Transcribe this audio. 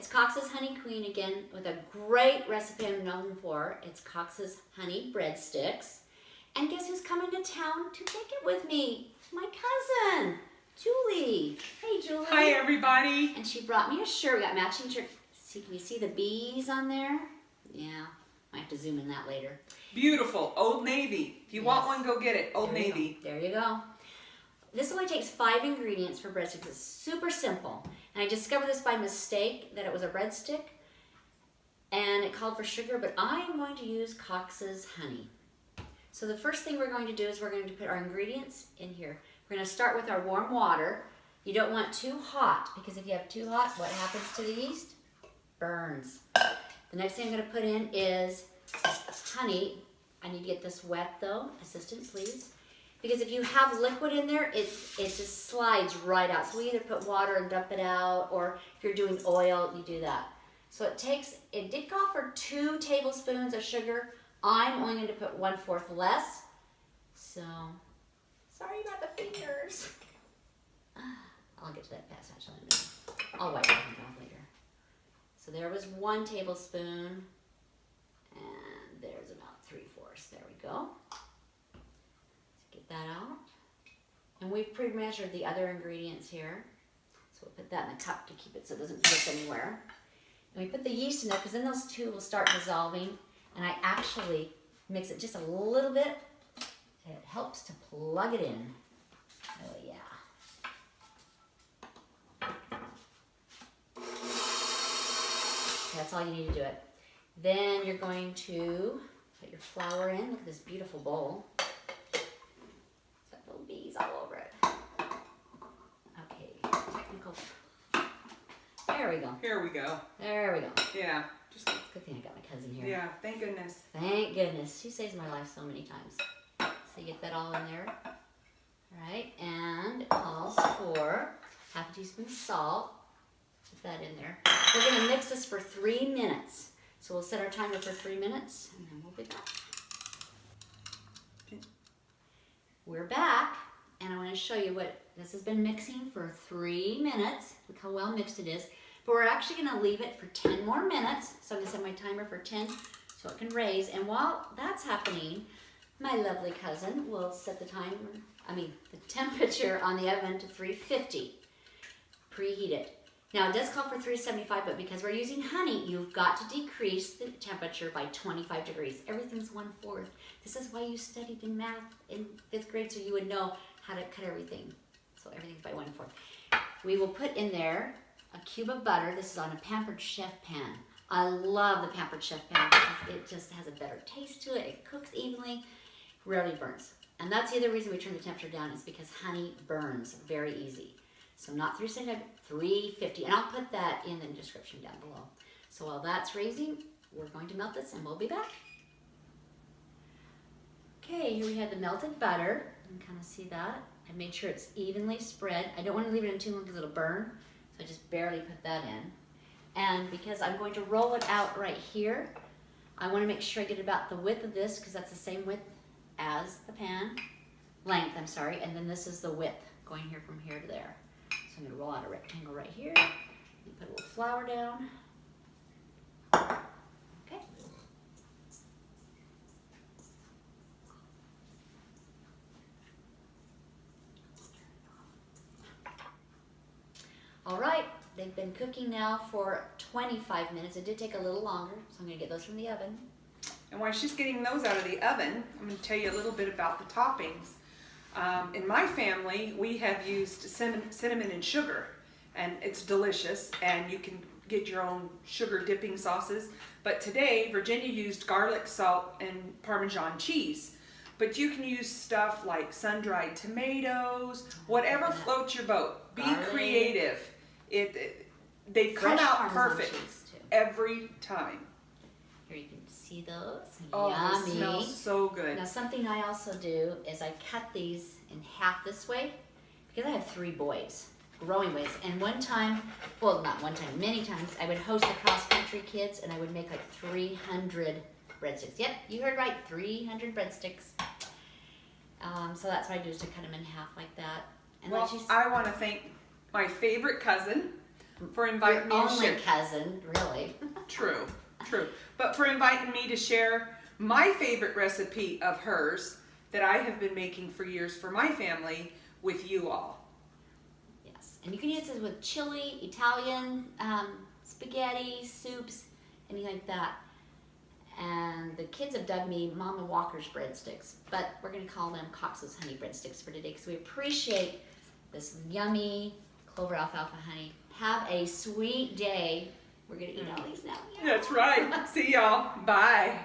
It's Cox's Honey Queen again with a great recipe I'm known for. It's Cox's Honey Breadsticks. And guess who's coming to town to make it with me? My cousin, Julie. Hey, Julie. Hi, everybody. And she brought me a shirt. We got matching shirt. See, can you see the bees on there? Yeah, might have to zoom in that later. Beautiful. Old Navy. If you want one, go get it. Old There you Navy. go. There you go. This only takes 5 ingredients for breadsticks. It's super simple. And I discovered this by mistake, that it was a breadstick. And it called for sugar, but I'm going to use Cox's Honey. So the first thing we're going to do is we're going to put our ingredients in here. We're going to start with our warm water. You don't want too hot, because if you have too hot, what happens to the yeast? Burns. The next thing I'm going to put in is honey. I need to get this wet though. Assistant, please. Because if you have liquid in there, it just slides right out. So we either put water and dump it out, or if you're doing oil, you do that. So it did call for 2 tablespoons of sugar. I'm only going to put 1/4 less. So, sorry about the fingers. I'll get to that fast actually in a minute. I'll wipe it off later. So there was 1 tablespoon, and there's about 3/4. There we go. Get that out. And we've pre-measured the other ingredients here. So we'll put that in the cup to keep it so it doesn't drip anywhere. And we put the yeast in there because then those 2 will start dissolving. And I actually mix it just a little bit. It helps to plug it in. Oh yeah. That's all you need to do it. Then you're going to put your flour in. Look at this beautiful bowl. Bees all over it. Okay, technical. There we go. Here we go. There we go. Yeah. Just good thing I got my cousin here. Yeah, thank goodness. Thank goodness. She saves my life so many times. So you get that all in there. All right, and it calls for 1/2 teaspoon salt. Put that in there. We're going to mix this for 3 minutes. So we'll set our timer for 3 minutes, and then we'll be back. We're back, and I want to show you what this has been mixing for 3 minutes. Look how well mixed it is. But we're actually going to leave it for 10 more minutes. So I'm going to set my timer for 10 so it can raise. And while that's happening, my lovely cousin will set the temperature on the oven to 350. Preheat it. Now it does call for 375, but because we're using honey, you've got to decrease the temperature by 25 degrees. Everything's 1/4. This is why you studied in math in 5th grade, so you would know how to cut everything. So everything's by 1/4. We will put in there a cube of butter. This is on a Pampered Chef pan. I love the Pampered Chef pan because it just has a better taste to it. It cooks evenly, rarely burns. And that's the other reason we turn the temperature down, is because honey burns very easy. So not 375, 350. And I'll put that in the description down below. So while that's raising, we're going to melt this and we'll be back. Okay, here we have the melted butter. You can kind of see that. I made sure it's evenly spread. I don't want to leave it in too long because it'll burn. So I just barely put that in. And because I'm going to roll it out right here, I want to make sure I get about the width of this, because that's the same width as the pan. Length, I'm sorry. And then this is the width going here from here to there. So I'm going to roll out a rectangle right here. And put a little flour down. Okay. All right, they've been cooking now for 25 minutes. It did take a little longer, so I'm going to get those from the oven. And while she's getting those out of the oven, I'm going to tell you a little bit about the toppings. In my family, we have used cinnamon and sugar, and it's delicious, and you can get your own sugar dipping sauces. But today, Virginia used garlic, salt, and Parmesan cheese. But you can use stuff like sun-dried tomatoes, whatever floats your boat. Be creative. They come out perfect every time. Here you can see those. Oh, Yummy. it smells so good. Now something I also do is I cut these in half this way, because I have 3 boys, growing boys. And one time, well not one time, many times, I would host the cross-country kids and I would make like 300 breadsticks. Yep, you heard right, 300 breadsticks. So that's what I do, is to cut them in half like that. And well, I want to thank my favorite cousin, for inviting me to Only share. cousin, really. True, true. But for inviting me to share my favorite recipe of hers that I have been making for years for my family with you all. Yes, and you can use this with chili, Italian, spaghetti, soups, anything like that. And the kids have dubbed me Mama Walker's breadsticks, but we're going to call them Cox's honey breadsticks for today because we appreciate this yummy clover alfalfa honey. Have a sweet day. We're going to eat all these now. That's right. See y'all. Bye.